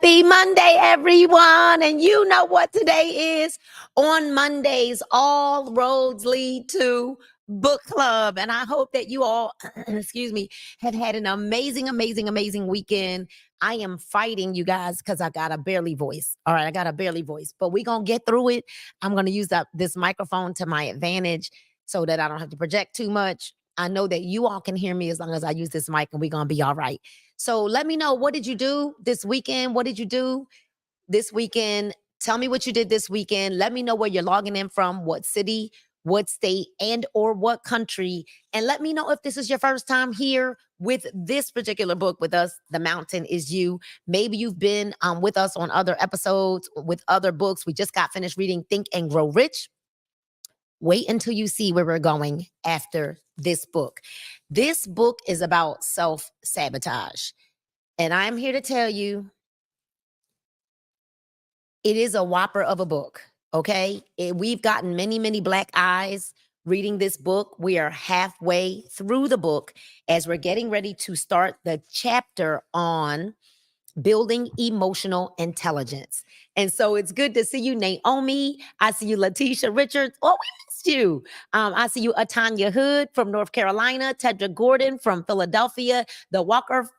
Happy Monday, everyone. And you know what today is. On Mondays, all roads lead to book club. And I hope that you all, excuse me, have had an amazing weekend. I am fighting, you guys, because I got a barely voice. All right, I got a barely voice, but we're going to get through it. I'm going to use this microphone to my advantage so that I don't have to project too much. I know that you all can hear me as long as I use this mic, and we're going to be all right. So let me know, what did you do this weekend? What did you do this weekend? Tell me what you did this weekend. Let me know where you're logging in from, what city, what state, and or what country. And let me know if this is your first time here with this particular book with us, The Mountain Is You. Maybe you've been with us on other episodes with other books. We just got finished reading Think and Grow Rich. Wait until you see where we're going after this book. This book is about self-sabotage. And I'm here to tell you, it is a whopper of a book, okay? We've gotten many black eyes reading this book. We are halfway through the book as we're getting ready to start the chapter on building emotional intelligence. And so it's good to see you, Naomi. I see you, Letitia Richards. Oh, we missed you. I see you, Atanya Hood from North Carolina, Tedra Gordon from Philadelphia, the Walker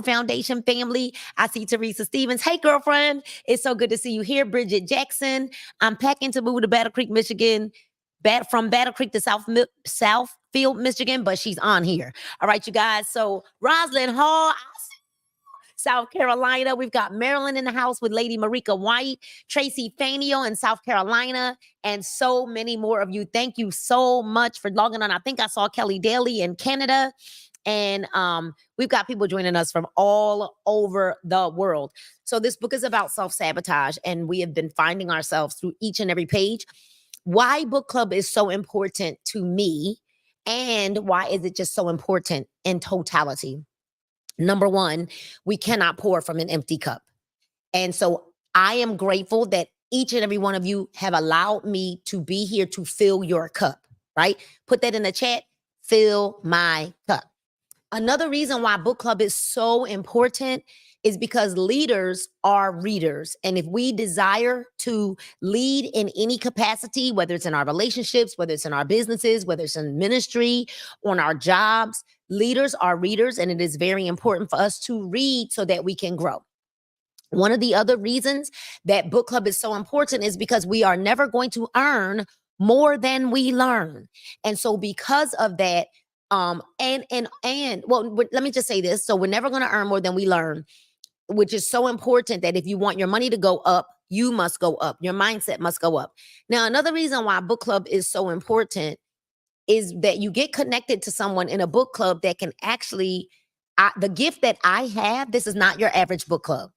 Foundation family. I see Teresa Stevens. Hey, girlfriend. It's so good to see you here. Bridget Jackson. I'm packing to move to Battle Creek, Michigan. From Battle Creek to Southfield, Michigan, but she's on here. All right, you guys. So Roslyn Hall, South Carolina. We've got Maryland in the house with Lady Marika White, Tracy Fanio in South Carolina, and so many more of you. Thank you so much for logging on. I think I saw Kelly Daly in Canada. And we've got people joining us from all over the world. So this book is about self-sabotage, and we have been finding ourselves through each and every page. Why book club is so important to me, and why is it just so important in totality? Number one, we cannot pour from an empty cup. And so I am grateful that each and every one of you have allowed me to be here to fill your cup, right? Put that in the chat, fill my cup. Another reason why book club is so important is because leaders are readers. And if we desire to lead in any capacity, whether it's in our relationships, whether it's in our businesses, whether it's in ministry, on our jobs, leaders are readers. And it is very important for us to read so that we can grow. One of the other reasons that book club is so important is because we are never going to earn more than we learn. And so because of that, well, let me just say this. So we're never going to earn more than we learn, which is so important that if you want your money to go up, you must go up. Your mindset must go up. Now, another reason why book club is so important is that you get connected to someone in a book club that can actually, the gift that I have, this is not your average book club.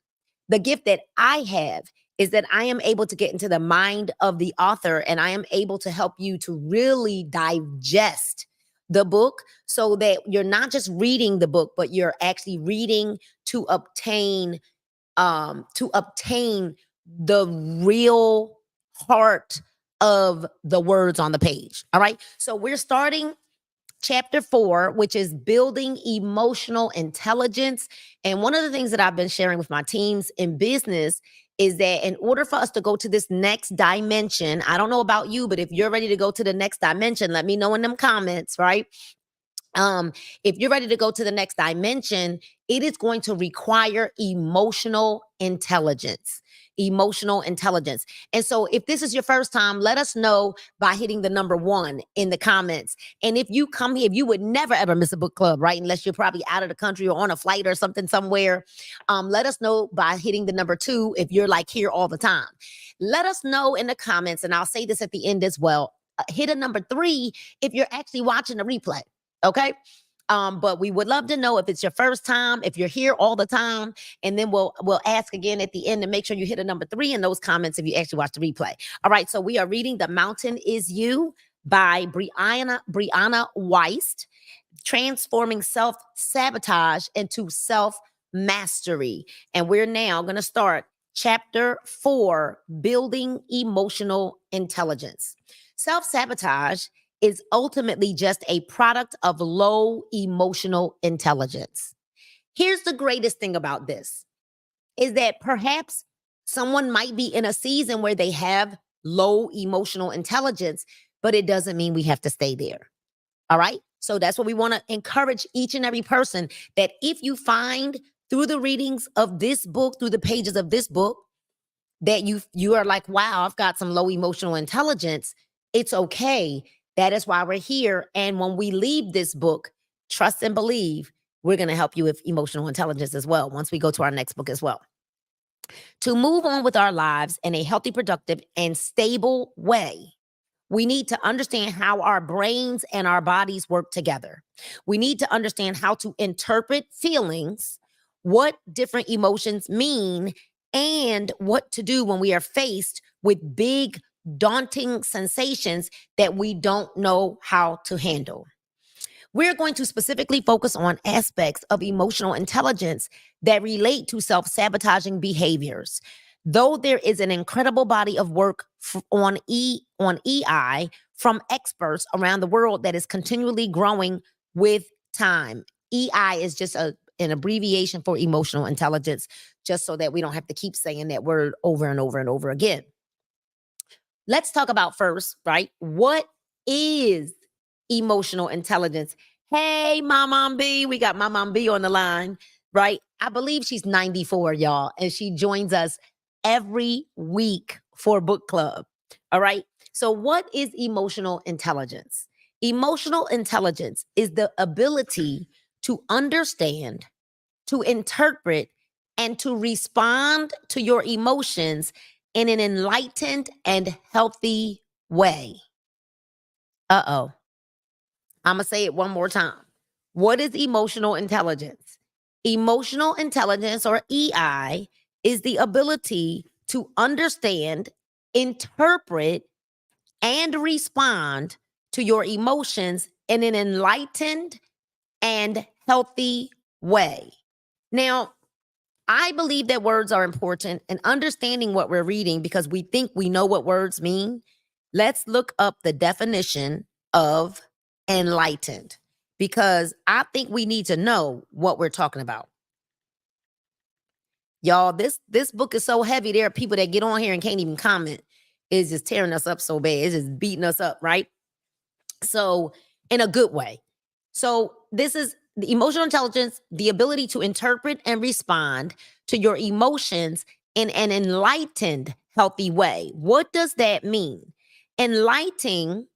The gift that I have is that I am able to get into the mind of the author, and I am able to help you to really digest the book so that you're not just reading the book, but you're actually reading to obtain the real heart of the words on the page. All right. So we're starting chapter 4, which is building emotional intelligence. And one of the things that I've been sharing with my teams in business is that in order for us to go to this next dimension, I don't know about you, but if you're ready to go to the next dimension, let me know in them comments, right? If you're ready to go to the next dimension, it is going to require emotional intelligence. And so if this is your first time, let us know by hitting the number 1 in the comments. And if you come here, if you would never ever miss a book club, right? Unless you're probably out of the country or on a flight or something somewhere. Let us know by hitting the number 2 if you're like here all the time. Let us know in the comments, and I'll say this at the end as well. Hit a number 3 if you're actually watching the replay. Okay. But we would love to know if it's your first time, if you're here all the time, and then we'll ask again at the end to make sure you hit a number 3 in those comments if you actually watch the replay. All right. So we are reading The Mountain Is You by Brianna Wiest, transforming self-sabotage into self-mastery. And we're now going to start chapter 4, building emotional intelligence. Self-sabotage is ultimately just a product of low emotional intelligence. Here's the greatest thing about this. is that perhaps someone might be in a season where they have low emotional intelligence, but it doesn't mean we have to stay there. All right. So that's what we want to encourage each and every person, that if you find through the readings of this book, through the pages of this book, that you are like, wow, I've got some low emotional intelligence, it's okay. That is why we're here. And when we leave this book, trust and believe, we're going to help you with emotional intelligence as well once we go to our next book as well. To move on with our lives in a healthy, productive, and stable way, we need to understand how our brains and our bodies work together. We need to understand how to interpret feelings, what different emotions mean, and what to do when we are faced with big, daunting sensations that we don't know how to handle. We're going to specifically focus on aspects of emotional intelligence that relate to self sabotaging behaviors. Though there is an incredible body of work on EI from experts around the world that is continually growing with time. EI is just an abbreviation for emotional intelligence, just so that we don't have to keep saying that word over and over and over again. Let's talk about first, right? What is emotional intelligence? Hey, Mom B, we got Mom B on the line, right? I believe she's 94, y'all, and she joins us every week for book club. All right. So, what is emotional intelligence? Emotional intelligence is the ability to understand, to interpret, and to respond to your emotions in an enlightened and healthy way. Uh-oh. I'm going to say it one more time. What is emotional intelligence? Emotional intelligence, or EI, is the ability to understand, interpret, and respond to your emotions in an enlightened and healthy way. Now, I believe that words are important, and understanding what we're reading because we think we know what words mean. Let's look up the definition of enlightened, because I think we need to know what we're talking about. Y'all, this book is so heavy. There are people that get on here and can't even comment. It's just tearing us up so bad. It's just beating us up, right? So, in a good way. So, this is the emotional intelligence, the ability to interpret and respond to your emotions in an enlightened, healthy way. What does that mean? Enlightened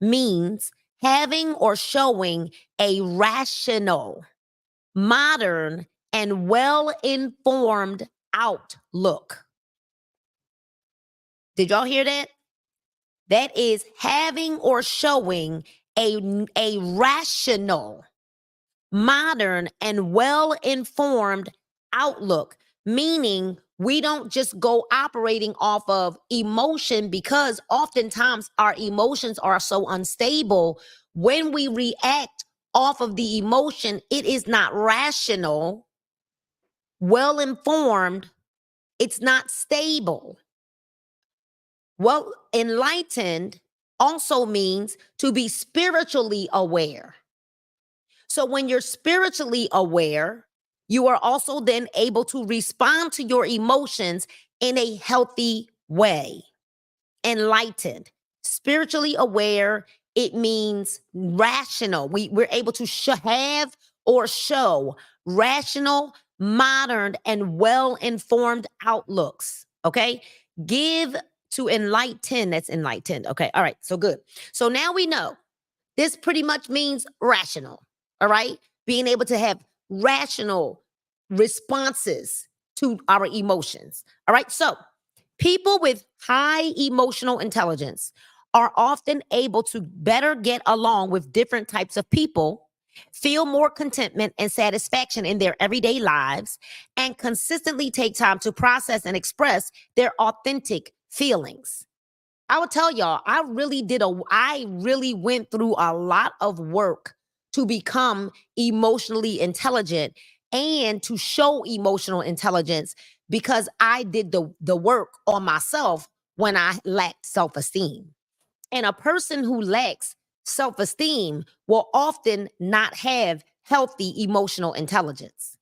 means having or showing a rational, modern, and well-informed outlook. Did y'all hear that? That is having or showing a rational, modern, and well-informed outlook, meaning we don't just go operating off of emotion, because oftentimes our emotions are so unstable. When we react off of the emotion, it is not rational, well-informed, it's not stable. Well, enlightened also means to be spiritually aware. So when you're spiritually aware, you are also then able to respond to your emotions in a healthy way. Enlightened, spiritually aware, it means rational. We're able to have or show rational, modern, and well-informed outlooks. Okay. Give to enlighten. That's enlightened. Okay. All right. So good. So now we know this pretty much means rational. All right. Being able to have rational responses to our emotions. All right. So people with high emotional intelligence are often able to better get along with different types of people, feel more contentment and satisfaction in their everyday lives, and consistently take time to process and express their authentic feelings. I would tell y'all, I really went through a lot of work to become emotionally intelligent and to show emotional intelligence, because I did the work on myself when I lacked self-esteem. And a person who lacks self-esteem will often not have healthy emotional intelligence.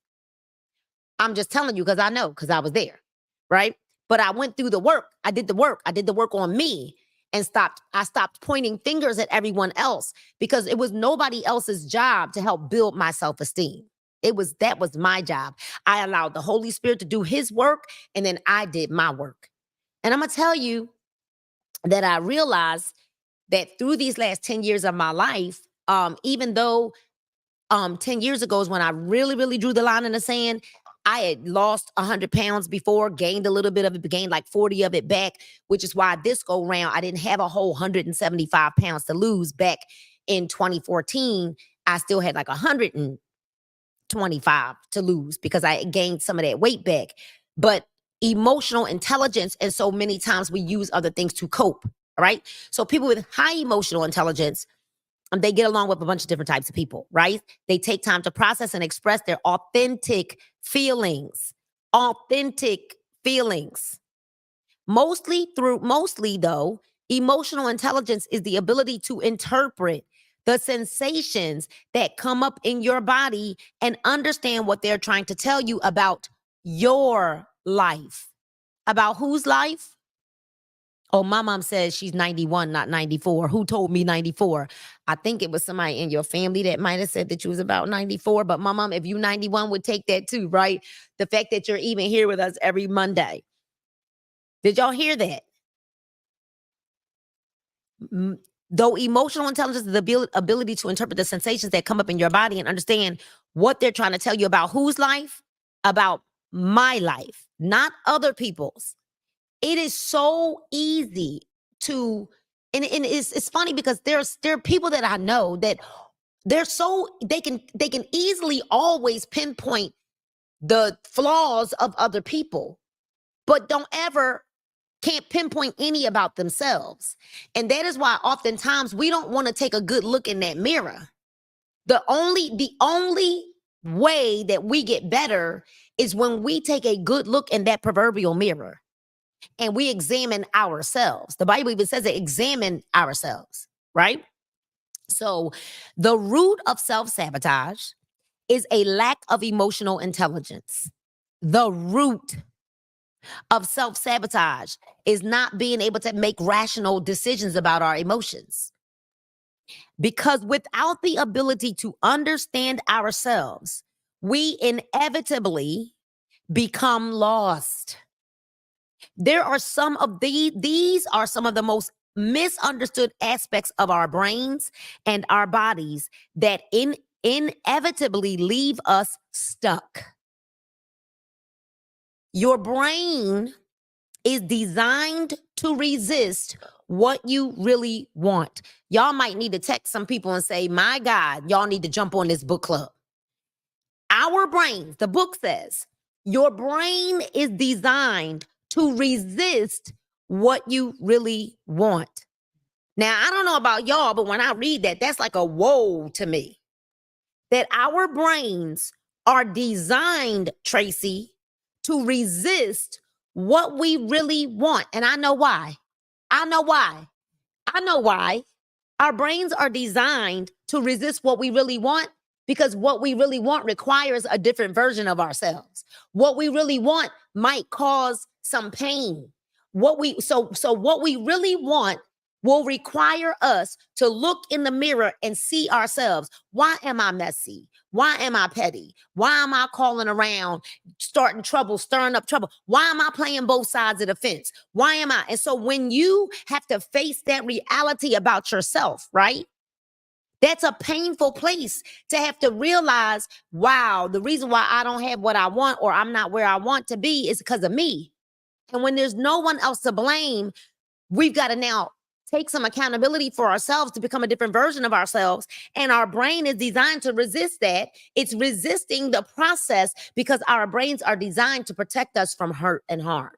I'm just telling you because I know, because I was there, right? But I went through the work. I did the work. I did the work on me and I stopped pointing fingers at everyone else because it was nobody else's job to help build my self-esteem. That was my job. I allowed the Holy Spirit to do his work, and then I did my work. And I'm going to tell you that I realized that through these last 10 years of my life, even though 10 years ago is when I really, really drew the line in the sand. I had lost 100 pounds before, gained a little bit of it, gained like 40 of it back, which is why this go round, I didn't have a whole 175 pounds to lose back in 2014. I still had like 125 to lose because I gained some of that weight back. But emotional intelligence, and so many times we use other things to cope, right? So people with high emotional intelligence, they get along with a bunch of different types of people, right? They take time to process and express their authentic feelings. Authentic feelings. Mostly though, emotional intelligence is the ability to interpret the sensations that come up in your body and understand what they're trying to tell you about your life. About whose life? Oh, my mom says she's 91, not 94. Who told me 94? I think it was somebody in your family that might have said that you was about 94. But my mom, if you 91, would take that too, right? The fact that you're even here with us every Monday. Did y'all hear that? Though emotional intelligence is the ability to interpret the sensations that come up in your body and understand what they're trying to tell you about whose life? About my life, not other people's. It is so easy to, and it's funny because there are people that I know that they can easily always pinpoint the flaws of other people, but can't pinpoint any about themselves. And that is why oftentimes we don't want to take a good look in that mirror. The only way that we get better is when we take a good look in that proverbial mirror and we examine ourselves. The Bible even says to examine ourselves, right? So the root of self-sabotage is a lack of emotional intelligence. The root of self-sabotage is not being able to make rational decisions about our emotions. Because without the ability to understand ourselves, we inevitably become lost. There are these are some of the most misunderstood aspects of our brains and our bodies that inevitably leave us stuck. Your brain is designed to resist what you really want. Y'all might need to text some people and say, my God, y'all need to jump on this book club. Our brains, the book says, your brain is designed to resist what you really want. Now, I don't know about y'all, but when I read that, that's like a whoa to me. That our brains are designed, Tracy, to resist what we really want. And I know why. I know why. Our brains are designed to resist what we really want because what we really want requires a different version of ourselves. What we really want might cause some pain. What we really want will require us to look in the mirror and see ourselves. Why am I messy? Why am I petty? Why am I calling around, starting trouble, stirring up trouble? Why am I playing both sides of the fence? Why am I? And so when you have to face that reality about yourself, right? That's a painful place to have to realize, wow, the reason why I don't have what I want or I'm not where I want to be is because of me. And when there's no one else to blame, we've got to now take some accountability for ourselves to become a different version of ourselves. And our brain is designed to resist that. It's resisting the process because our brains are designed to protect us from hurt and harm.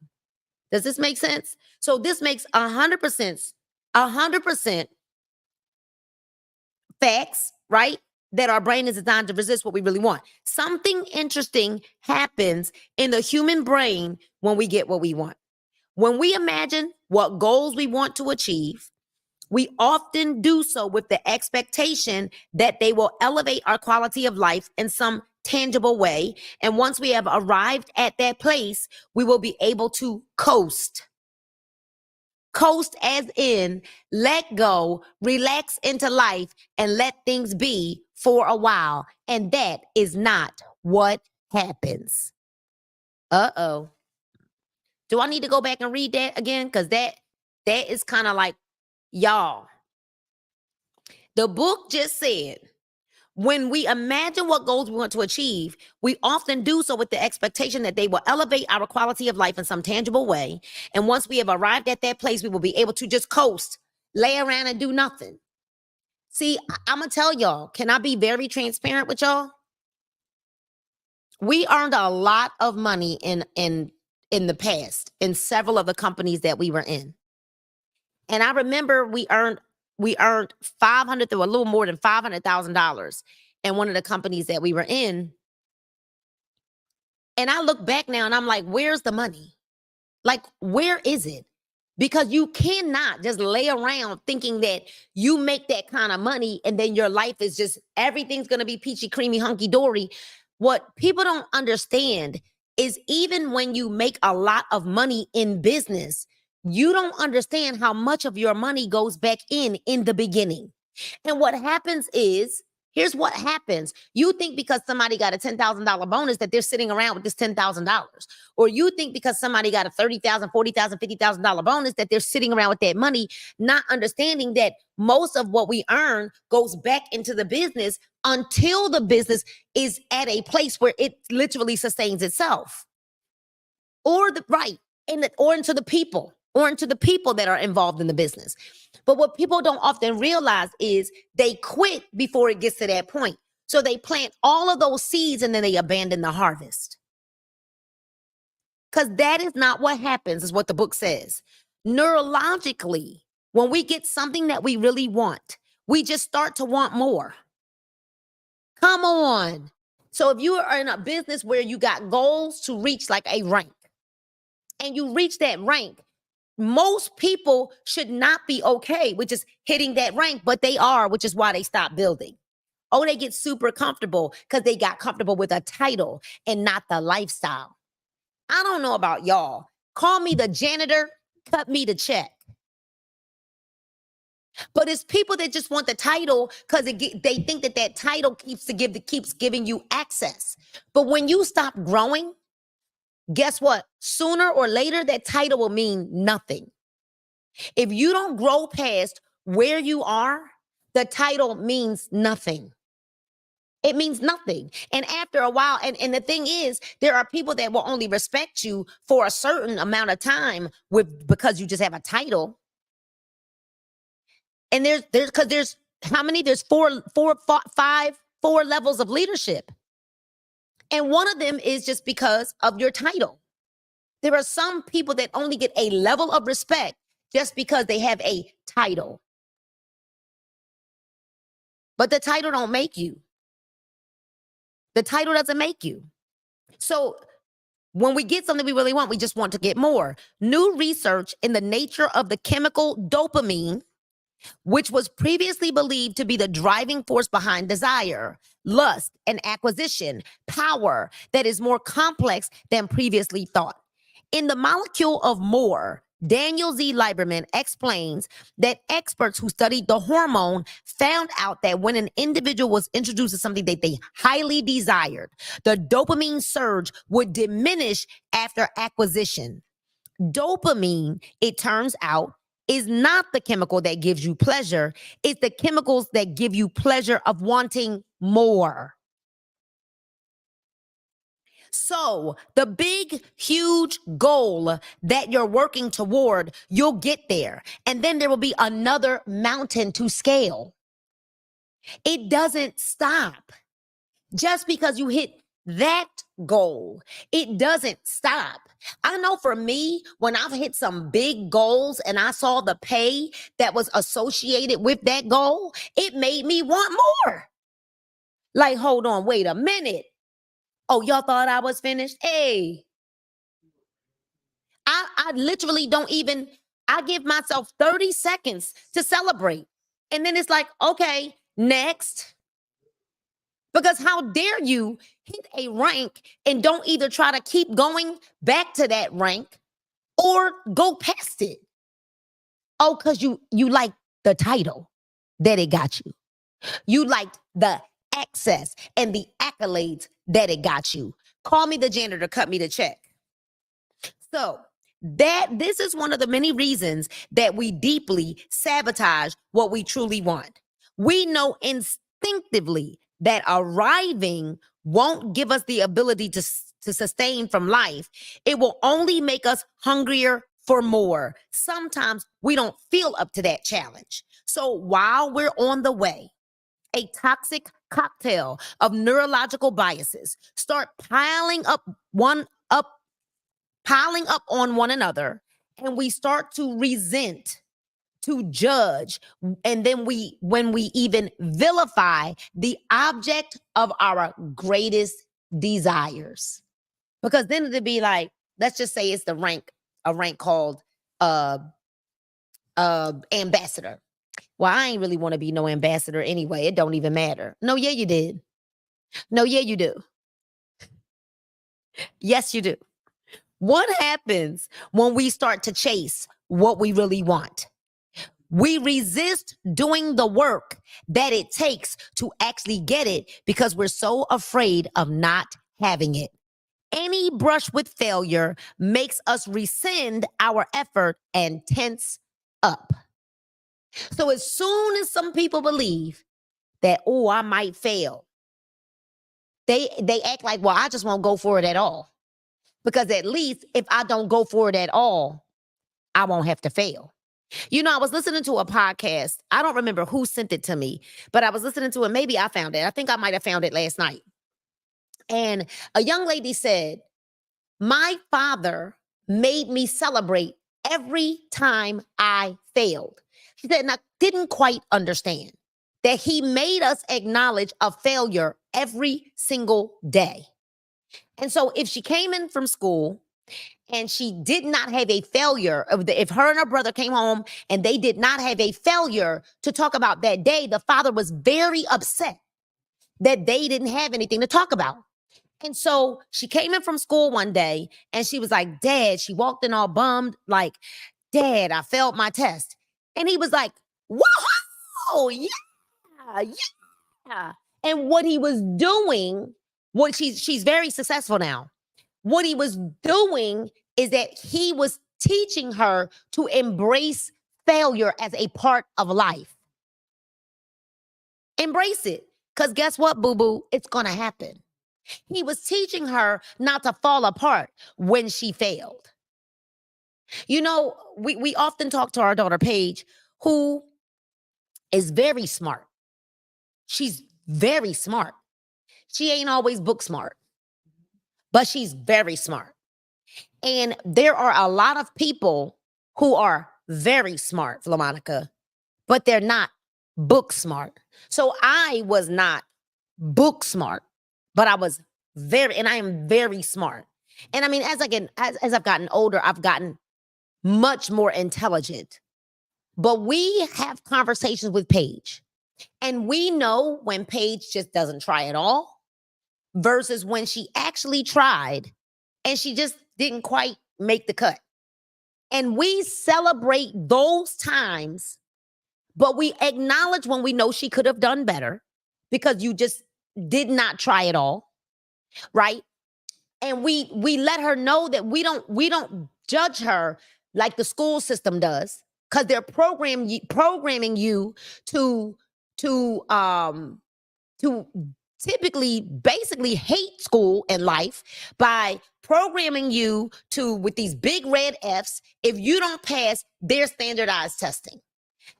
Does this make sense? So this makes 100% facts, right? That our brain is designed to resist what we really want. Something interesting happens in the human brain when we get what we want. When we imagine what goals we want to achieve, we often do so with the expectation that they will elevate our quality of life in some tangible way. And once we have arrived at that place, we will be able to coast. Coast as in let go, relax into life, and let things be for a while. And that is not what happens. Uh-oh. Do I need to go back and read that again? Because that is kind of like, y'all. The book just said, when we imagine what goals we want to achieve, we often do so with the expectation that they will elevate our quality of life in some tangible way. And once we have arrived at that place, we will be able to just coast, lay around and do nothing. See, I'm going to tell y'all, can I be very transparent with y'all? We earned a lot of money in the past in several of the companies that we were in. And I remember we earned 500 to a little more than $500,000 in one of the companies that we were in. And I look back now and I'm like, where's the money? Like, where is it? Because you cannot just lay around thinking that you make that kind of money and then your life is just, everything's going to be peachy, creamy, hunky dory. What people don't understand is even when you make a lot of money in business, you don't understand how much of your money goes back in the beginning. And what happens is, here's what happens. You think because somebody got a $10,000 bonus that they're sitting around with this $10,000. Or you think because somebody got a $30,000, $40,000, $50,000 bonus that they're sitting around with that money, not understanding that most of what we earn goes back into the business until the business is at a place where it literally sustains itself. Or or into the people that are involved in the business. But what people don't often realize is they quit before it gets to that point. So they plant all of those seeds and then they abandon the harvest. Because that is not what happens, is what the book says. Neurologically, when we get something that we really want, we just start to want more. Come on. So if you are in a business where you got goals to reach like a rank, and you reach that rank, most people should not be okay with just hitting that rank, but they are, which is why they stop building. Oh, they get super comfortable because they got comfortable with a title and not the lifestyle. I don't know about y'all. Call me the janitor, cut me the check. But it's people that just want the title because they think that title keeps giving you access. But when you stop growing, guess what? Sooner or later, that title will mean nothing. If you don't grow past where you are, the title means nothing. It means nothing. And after a while, and the thing is, there are people that will only respect you for a certain amount of time because you just have a title. And there's how many? There's four levels of leadership. And one of them is just because of your title. There are some people that only get a level of respect just because they have a title. But the title don't make you. The title doesn't make you. So when we get something we really want, we just want to get more. New research in the nature of the chemical dopamine, which was previously believed to be the driving force behind desire, lust, and acquisition, power that is more complex than previously thought. In The Molecule of More, Daniel Z. Lieberman explains that experts who studied the hormone found out that when an individual was introduced to something that they highly desired, the dopamine surge would diminish after acquisition. Dopamine, it turns out, is not the chemical that gives you pleasure. It's the chemicals that give you pleasure of wanting more. So the big, huge goal that you're working toward, you'll get there. And then there will be another mountain to scale. It doesn't stop. Just because you hit that goal, it doesn't stop. I know for me, when I've hit some big goals and I saw the pay that was associated with that goal, it made me want more. Like, hold on, wait a minute. Oh, y'all thought I was finished? Hey, I literally don't even, I give myself 30 seconds to celebrate. And then it's like, okay, next. Because how dare you hit a rank and don't either try to keep going back to that rank or go past it? Oh, because you like the title that it got you. You liked the access and the accolades that it got you. Call me the janitor, cut me the check. So this is one of the many reasons that we deeply sabotage what we truly want. We know instinctively that arriving won't give us the ability to sustain from life. It will only make us hungrier for more. Sometimes we don't feel up to that challenge. So while we're on the way, a toxic cocktail of neurological biases start piling up on one another, and we start to resent, to judge, and then when we even vilify the object of our greatest desires. Because then it'd be like, let's just say it's a rank called ambassador. Well, I ain't really want to be no ambassador anyway. It don't even matter. No, yeah, you did. No, yeah, you do. Yes, you do. What happens when we start to chase what we really want? We resist doing the work that it takes to actually get it because we're so afraid of not having it. Any brush with failure makes us rescind our effort and tense up. So as soon as some people believe that, oh, I might fail, they act like, well, I just won't go for it at all. Because at least if I don't go for it at all, I won't have to fail. You know, I was listening to a podcast. I don't remember who sent it to me, but I was listening to it. Maybe I found it. I think I might have found it last night. And a young lady said, my father made me celebrate every time I failed. She said, and I didn't quite understand that he made us acknowledge a failure every single day. And so if she came in from school and she did not have a failure, if her and her brother came home and they did not have a failure to talk about that day, the father was very upset that they didn't have anything to talk about. And so she came in from school one day and she was like, Dad, she walked in all bummed, like, Dad, I failed my test. And he was like, whoa, yeah. And what he was doing, she's very successful now. What he was doing is that he was teaching her to embrace failure as a part of life. Embrace it. Because guess what, boo-boo? It's going to happen. He was teaching her not to fall apart when she failed. You know, we often talk to our daughter, Paige, who is very smart. She's very smart. She ain't always book smart, but she's very smart. And there are a lot of people who are very smart, Flamanica, but they're not book smart. So I was not book smart, but I was and I am very smart. And I mean, as I've gotten older, I've gotten much more intelligent. But we have conversations with Paige, and we know when Paige just doesn't try at all versus when she actually tried and she just didn't quite make the cut. And we celebrate those times, but we acknowledge when we know she could have done better because you just did not try at all, right? And we let her know that we don't judge her like the school system does, because they're programming you to typically basically hate school and life by programming you to, with these big red F's, if you don't pass their standardized testing.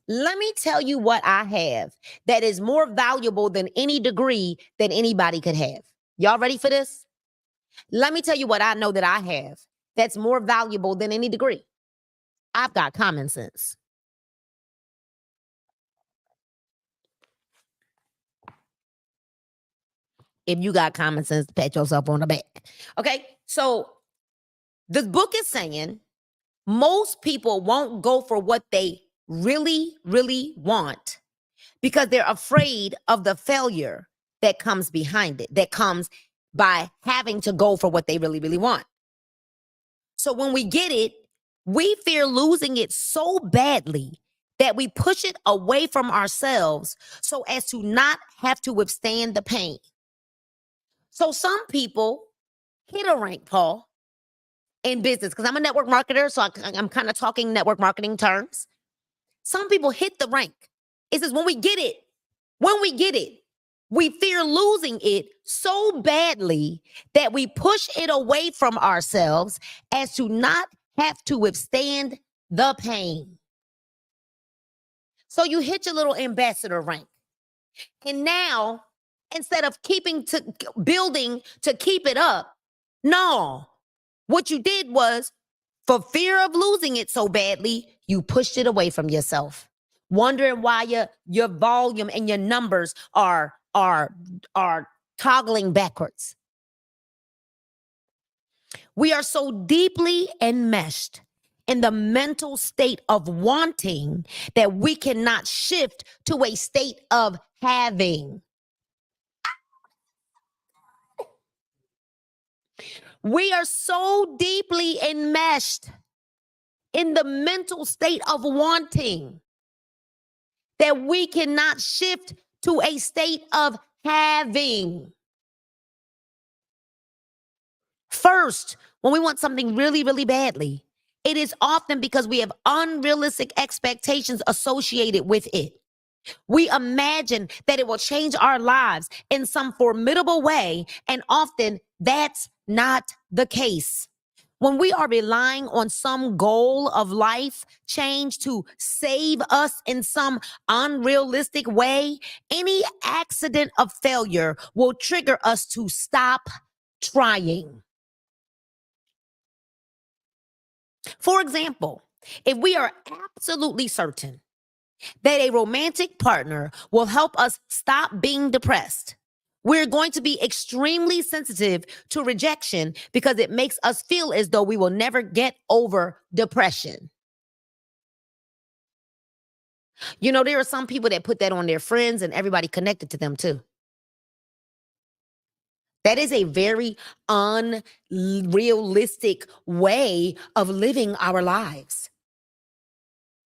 Let me tell you what I have that is more valuable than any degree that anybody could have. Y'all ready for this? Let me tell you what I know that I have that's more valuable than any degree. I've got common sense. If you got common sense, pat yourself on the back. Okay, so this book is saying most people won't go for what they really, really want because they're afraid of the failure that comes behind it, that comes by having to go for what they really, really want. So when we get it, we fear losing it so badly that we push it away from ourselves so as to not have to withstand the pain. So some people hit a rank, Paul, in business, because I'm a network marketer, so I'm kind of talking network marketing terms. Some people hit the rank. It says when we get it, we fear losing it so badly that we push it away from ourselves as to not have to withstand the pain. So you hit your little ambassador rank. And now, instead of building to keep it up, no. What you did was, for fear of losing it so badly, you pushed it away from yourself, wondering why your volume and your numbers are toggling backwards. We are so deeply enmeshed in the mental state of wanting that we cannot shift to a state of having. We are so deeply enmeshed in the mental state of wanting that we cannot shift to a state of having. First, when we want something really, really badly, it is often because we have unrealistic expectations associated with it. We imagine that it will change our lives in some formidable way, and often that's not the case. When we are relying on some goal of life change to save us in some unrealistic way, any accident of failure will trigger us to stop trying. For example, if we are absolutely certain that a romantic partner will help us stop being depressed, we're going to be extremely sensitive to rejection because it makes us feel as though we will never get over depression. You know, there are some people that put that on their friends and everybody connected to them too. That is a very unrealistic way of living our lives,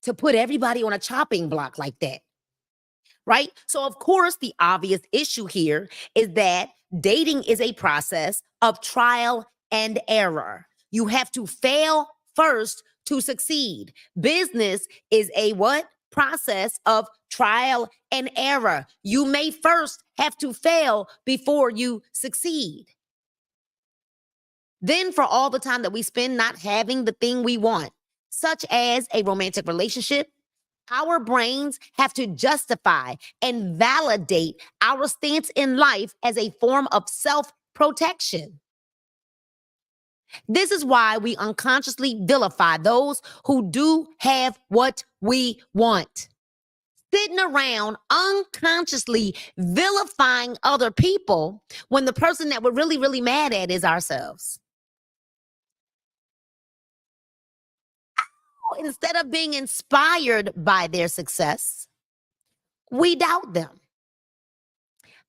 to put everybody on a chopping block like that. Right? So, of course, the obvious issue here is that dating is a process of trial and error. You have to fail first to succeed. Business is a what? Process of trial and error. You may first have to fail before you succeed. Then, for all the time that we spend not having the thing we want, such as a romantic relationship, our brains have to justify and validate our stance in life as a form of self-protection. This is why we unconsciously vilify those who do have what we want. Sitting around unconsciously vilifying other people when the person that we're really, really mad at is ourselves. Instead of being inspired by their success, we doubt them.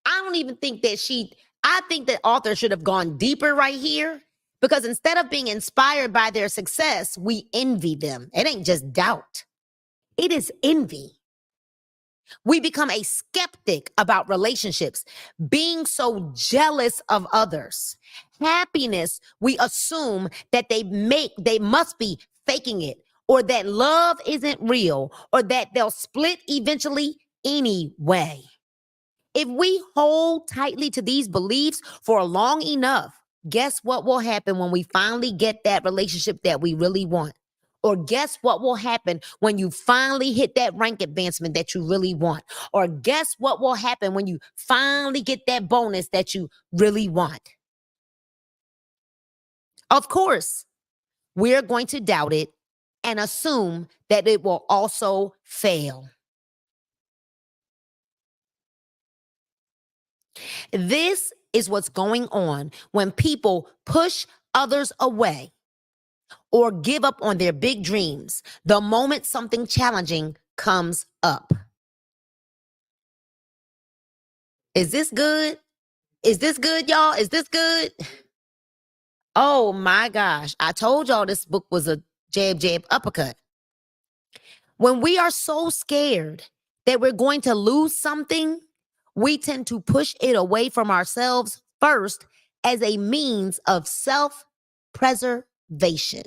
I don't even think I think that author should have gone deeper right here, because instead of being inspired by their success, we envy them. It ain't just doubt, it is envy. We become a skeptic about relationships, being so jealous of others. Happiness, we assume that they must be faking it, or that love isn't real, or that they'll split eventually anyway. If we hold tightly to these beliefs for long enough, guess what will happen when we finally get that relationship that we really want? Or guess what will happen when you finally hit that rank advancement that you really want? Or guess what will happen when you finally get that bonus that you really want? Of course, we're going to doubt it and assume that it will also fail. This is what's going on when people push others away or give up on their big dreams the moment something challenging comes up. Is this good? Is this good, y'all? Is this good? Oh my gosh. I told y'all this book was a jab, jab, uppercut. When we are so scared that we're going to lose something, we tend to push it away from ourselves first as a means of self preservation.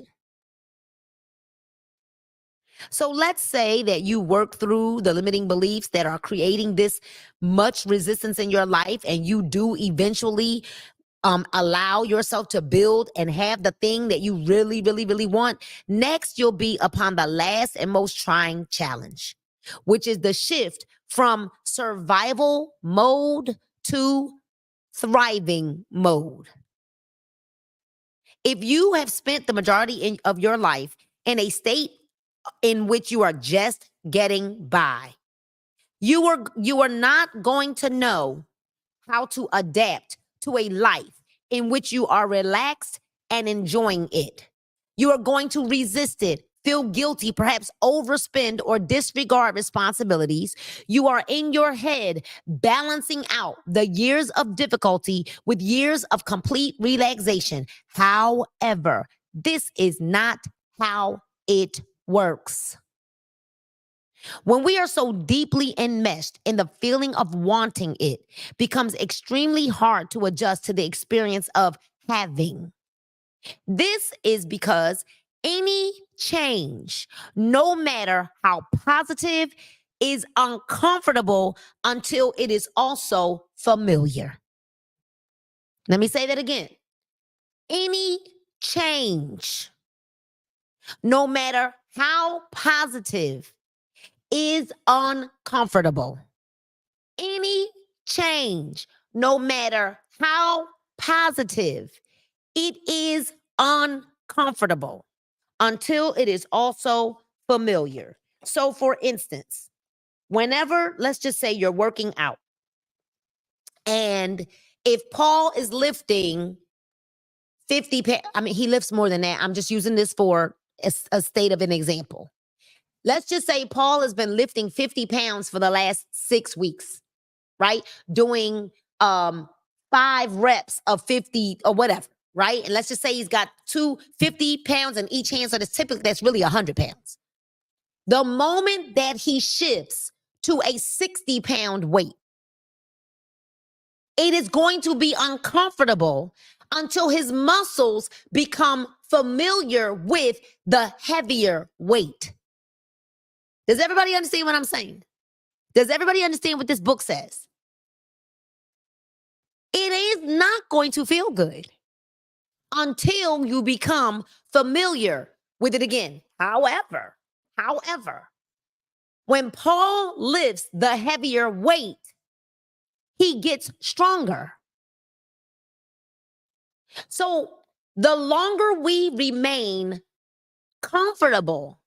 So let's say that you work through the limiting beliefs that are creating this much resistance in your life, and you do eventually allow yourself to build and have the thing that you really, really, really want. Next, you'll be upon the last and most trying challenge, which is the shift from survival mode to thriving mode. If you have spent the majority of your life in a state in which you are just getting by, you are not going to know how to adapt to a life in which you are relaxed and enjoying it. You are going to resist it, feel guilty, perhaps overspend or disregard responsibilities. You are in your head balancing out the years of difficulty with years of complete relaxation. However, this is not how it works. When we are so deeply enmeshed in the feeling of wanting, it becomes extremely hard to adjust to the experience of having. This is because any change, no matter how positive, is uncomfortable until it is also familiar. Let me say that again. Any change, no matter how positive, is uncomfortable. Any change, no matter how positive, it is uncomfortable until it is also familiar. So, for instance, whenever, let's just say you're working out, and if Paul is lifting 50 pounds, I mean, he lifts more than that. I'm just using this for a state of an example. Let's just say Paul has been lifting 50 pounds for the last 6 weeks, right? Doing 5 reps of 50 or whatever, right? And let's just say he's got 250 pounds in each hand. So that's really 100 pounds. The moment that he shifts to a 60-pound weight, it is going to be uncomfortable until his muscles become familiar with the heavier weight. Does everybody understand what I'm saying? Does everybody understand what this book says? It is not going to feel good until you become familiar with it again. However, when Paul lifts the heavier weight, he gets stronger. So the longer we remain comfortable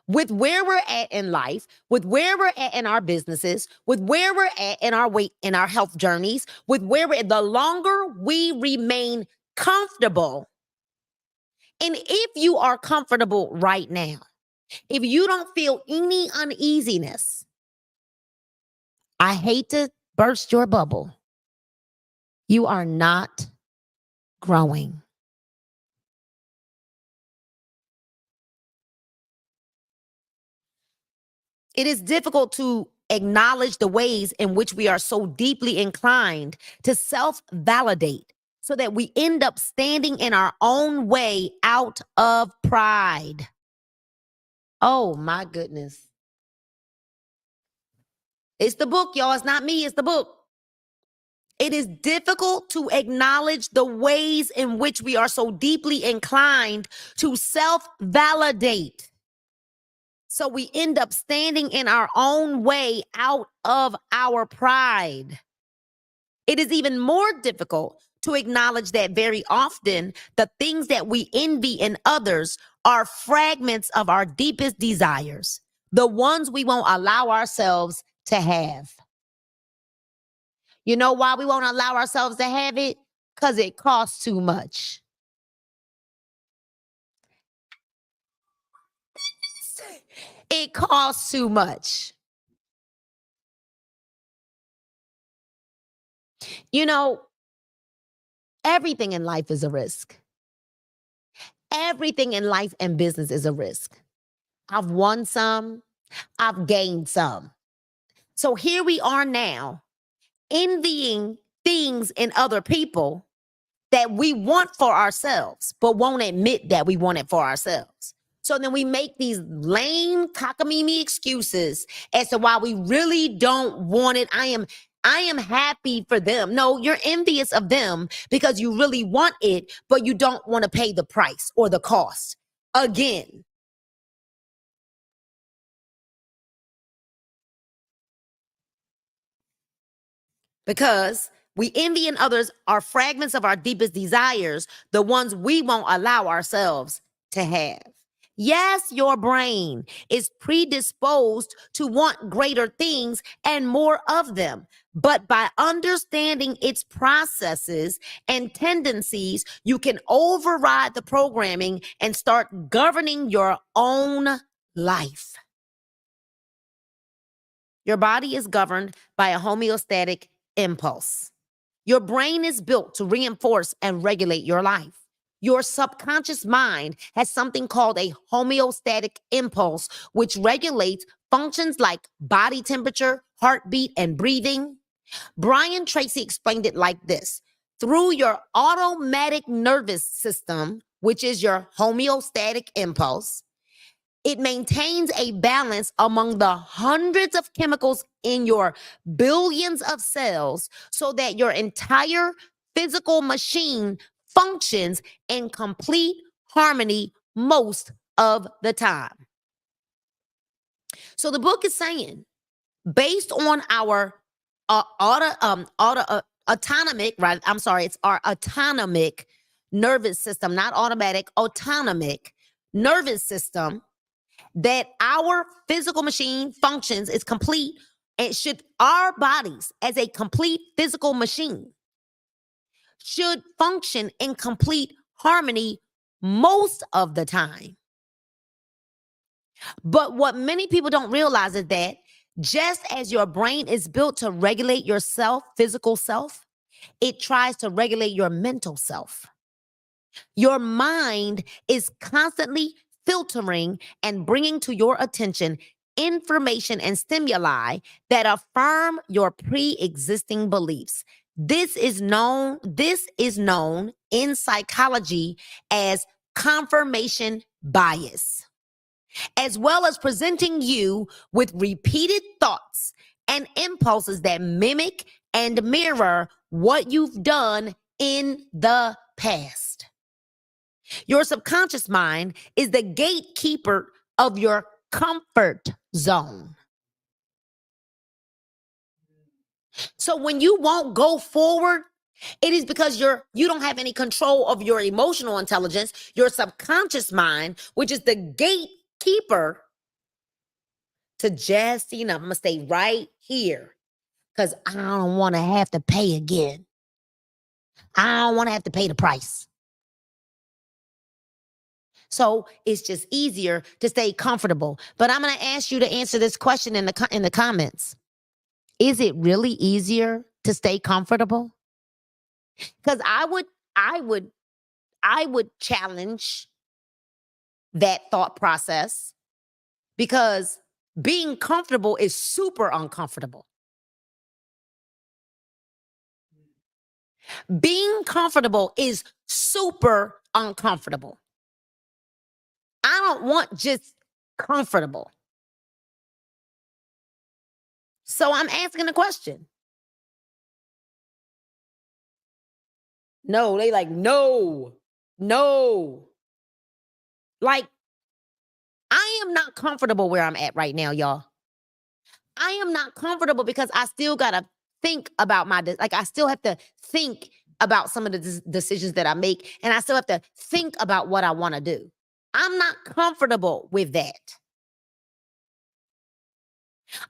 with where we're at in life, with where we're at in our businesses, with where we're at in our weight, in our health journeys, with where we're at, the longer we remain comfortable. And if you are comfortable right now, if you don't feel any uneasiness, I hate to burst your bubble. You are not growing. It is difficult to acknowledge the ways in which we are so deeply inclined to self validate so that we end up standing in our own way out of pride. Oh my goodness. It's the book, y'all. It's not me, it's the book. It is difficult to acknowledge the ways in which we are so deeply inclined to self validate. So we end up standing in our own way out of our pride. It is even more difficult to acknowledge that very often the things that we envy in others are fragments of our deepest desires, the ones we won't allow ourselves to have. You know why we won't allow ourselves to have it? Because it costs too much. It costs too much. You know, everything in life is a risk. Everything in life and business is a risk. I've won some, I've gained some. So here we are now, envying things in other people that we want for ourselves, but won't admit that we want it for ourselves. So then we make these lame cockamamie excuses as to why we really don't want it. I am happy for them. No, you're envious of them because you really want it, but you don't want to pay the price or the cost. Again, because we envy in others are fragments of our deepest desires, the ones we won't allow ourselves to have. Yes, your brain is predisposed to want greater things and more of them. But by understanding its processes and tendencies, you can override the programming and start governing your own life. Your body is governed by a homeostatic impulse. Your brain is built to reinforce and regulate your life. Your subconscious mind has something called a homeostatic impulse, which regulates functions like body temperature, heartbeat, and breathing. Brian Tracy explained it like this: through your automatic nervous system, which is your homeostatic impulse, it maintains a balance among the hundreds of chemicals in your billions of cells so that your entire physical machine functions in complete harmony most of the time. So the book is saying, based on our autonomic, right? I'm sorry, it's our autonomic nervous system, not automatic, autonomic nervous system, that our physical machine functions is complete, and should our bodies as a complete physical machine should function in complete harmony most of the time. But what many people don't realize is that just as your brain is built to regulate your physical self, it tries to regulate your mental self. Your mind is constantly filtering and bringing to your attention information and stimuli that affirm your pre-existing beliefs. This is known in psychology as confirmation bias, as well as presenting you with repeated thoughts and impulses that mimic and mirror what you've done in the past. Your subconscious mind is the gatekeeper of your comfort zone. So when you won't go forward, it is because you don't have any control of your emotional intelligence, your subconscious mind, which is the gatekeeper to just, I'm going to stay right here because I don't want to have to pay again. I don't want to have to pay the price. So it's just easier to stay comfortable. But I'm going to ask you to answer this question in the comments. Is it really easier to stay comfortable? Because I would challenge that thought process, because being comfortable is super uncomfortable. Being comfortable is super uncomfortable. I don't want just comfortable. So I'm asking the question. No, they like, no, no. Like, I am not comfortable where I'm at right now, y'all. I am not comfortable because I still got to think about I still have to think about some of the decisions that I make, and I still have to think about what I want to do. I'm not comfortable with that.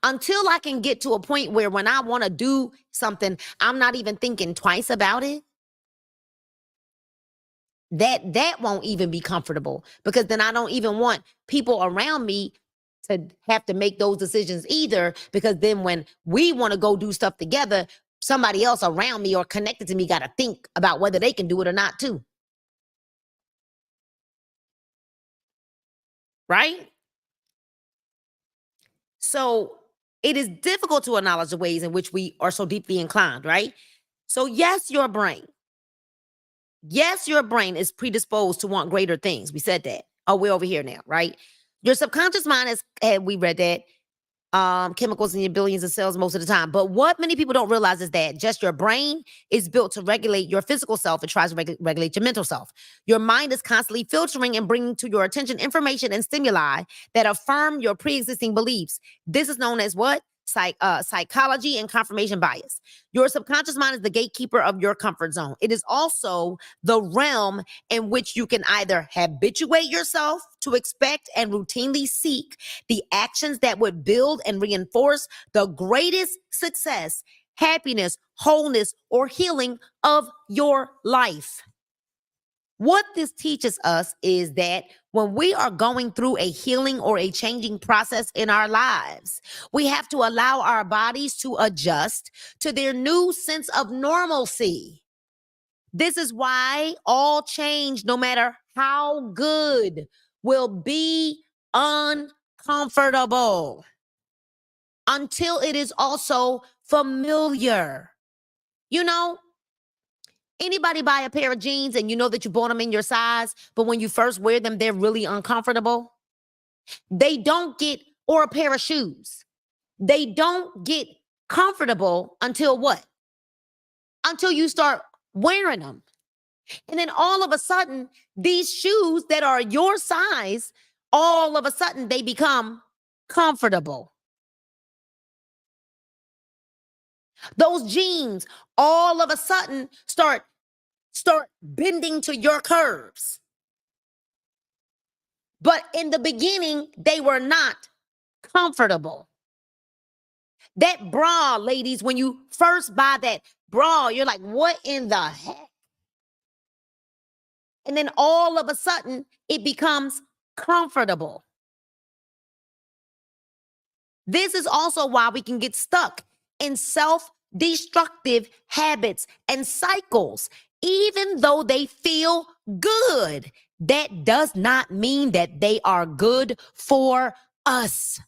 Until I can get to a point where when I want to do something, I'm not even thinking twice about it. That won't even be comfortable, because then I don't even want people around me to have to make those decisions either, because then when we want to go do stuff together, somebody else around me or connected to me got to think about whether they can do it or not too. Right? So it is difficult to acknowledge the ways in which we are so deeply inclined, right? So yes, your brain is predisposed to want greater things. We said that. Oh, we're over here now, right? Your subconscious mind is, we read that, chemicals in your billions of cells most of the time. But what many people don't realize is that just your brain is built to regulate your physical self. It tries to regulate your mental self. Your mind is constantly filtering and bringing to your attention information and stimuli that affirm your pre-existing beliefs. This is known as what? Psychology and confirmation bias. Your subconscious mind is the gatekeeper of your comfort zone. It is also the realm in which you can either habituate yourself to expect and routinely seek the actions that would build and reinforce the greatest success, happiness, wholeness, or healing of your life. What this teaches us is that when we are going through a healing or a changing process in our lives, we have to allow our bodies to adjust to their new sense of normalcy. This is why all change, no matter how good, will be uncomfortable until it is also familiar. You know, anybody buy a pair of jeans and you know that you bought them in your size, but when you first wear them, they're really uncomfortable? They don't get, or a pair of shoes. They don't get comfortable until what? Until you start wearing them. And then all of a sudden, these shoes that are your size, all of a sudden they become comfortable. Those jeans all of a sudden start bending to your curves. But in the beginning, they were not comfortable. That bra, ladies, when you first buy that bra, you're like, what in the heck? And then all of a sudden, it becomes comfortable. This is also why we can get stuck in self-destructive habits and cycles, even though they feel good. That does not mean that they are good for us.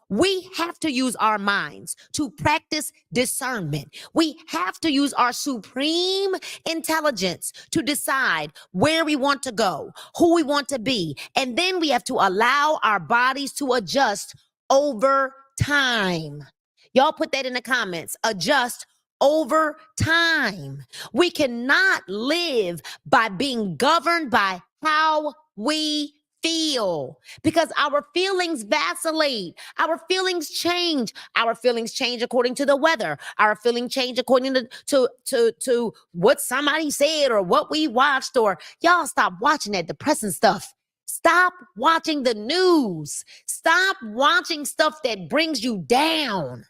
We have to use our minds to practice discernment. We have to use our supreme intelligence to decide where we want to go, who we want to be. And then we have to allow our bodies to adjust over time. Y'all put that in the comments. Adjust over time. We cannot live by being governed by how we feel, because our feelings vacillate. Our feelings change. Our feelings change according to the weather. Our feelings change according to what somebody said or what we watched. Or y'all stop watching that depressing stuff. Stop watching the news. Stop watching stuff that brings you down.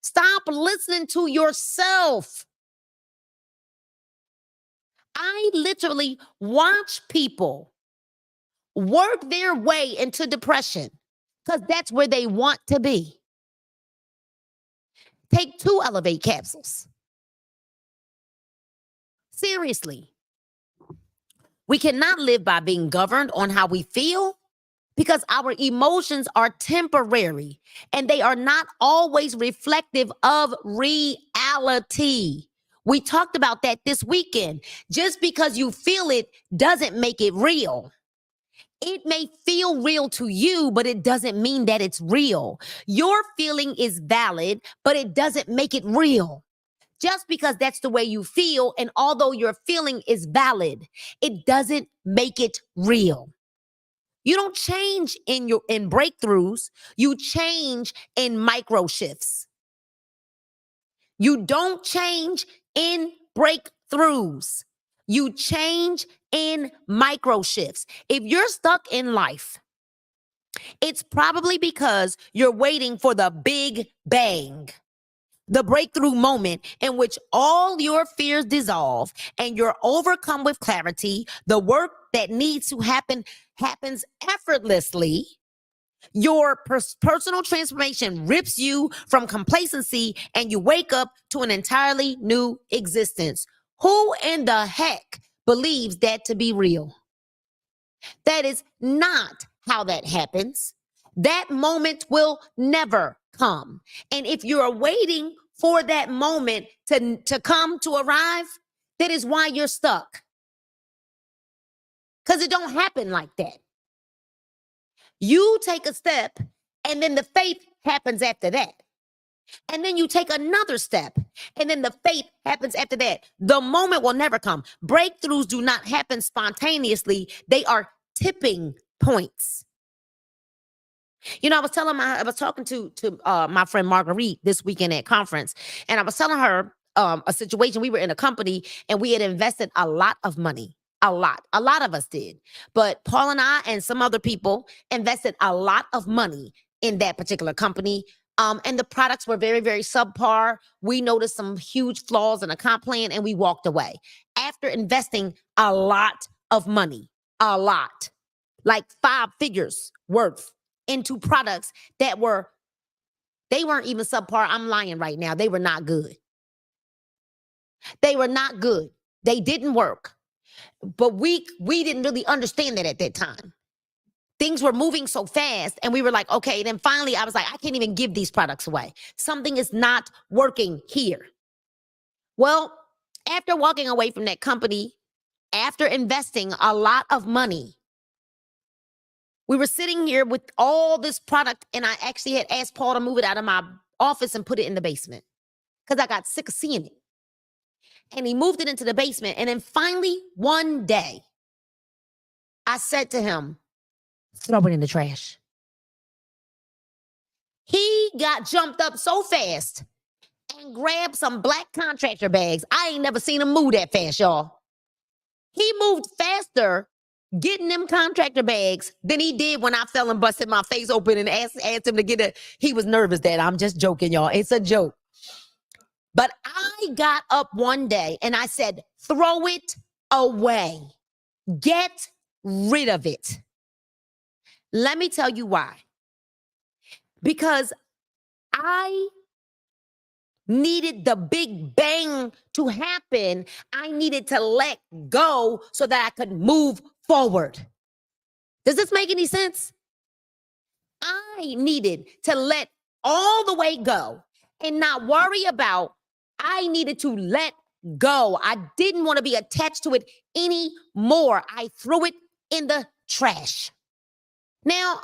Stop listening to yourself. I literally watch people work their way into depression because that's where they want to be. Take 2 Elevate capsules. Seriously. We cannot live by being governed on how we feel, because our emotions are temporary and they are not always reflective of reality. We talked about that this weekend. Just because you feel it doesn't make it real. It may feel real to you, but it doesn't mean that it's real. Your feeling is valid, but it doesn't make it real. Just because that's the way you feel, and although your feeling is valid, it doesn't make it real. You don't change in breakthroughs. You change in micro shifts. You don't change in breakthroughs. You change in micro shifts. If you're stuck in life, it's probably because you're waiting for the big bang, the breakthrough moment in which all your fears dissolve and you're overcome with clarity. The work that needs to happen happens effortlessly. Your personal transformation rips you from complacency and you wake up to an entirely new existence. Who in the heck believes that to be real? That is not how that happens. That moment will never come. And if you're waiting for that moment to come, to arrive, that is why you're stuck. Because it don't happen like that. You take a step, and then the faith happens after that. And then you take another step, and then the faith happens after that. The moment will never come. Breakthroughs do not happen spontaneously. They are tipping points. You know, I was talking to my friend Marguerite this weekend at conference, and I was telling her a situation. We were in a company and we had invested a lot of money. A lot of us did. But Paul and I and some other people invested a lot of money in that particular company. And the products were very, very subpar. We noticed some huge flaws in the comp plan and we walked away after investing a lot of money, a lot, like 5 figures worth into products they weren't even subpar. I'm lying right now. They were not good. They were not good. They didn't work. But we didn't really understand that at that time. Things were moving so fast and we were like, okay, then finally I was like, I can't even give these products away. Something is not working here. Well, after walking away from that company, after investing a lot of money, we were sitting here with all this product, and I actually had asked Paul to move it out of my office and put it in the basement because I got sick of seeing it. And he moved it into the basement. And then finally, one day, I said to him, throw it in the trash. He got jumped up so fast and grabbed some black contractor bags. I ain't never seen him move that fast, y'all. He moved faster getting them contractor bags than he did when I fell and busted my face open and asked him to get it. He was nervous, Dad. I'm just joking, y'all. It's a joke. But I got up one day and I said, throw it away. Get rid of it. Let me tell you why. Because I needed the big bang to happen. I needed to let go so that I could move forward. Does this make any sense? I needed to let all the way go and not worry about. I needed to let go. I didn't want to be attached to it anymore. I threw it in the trash. Now,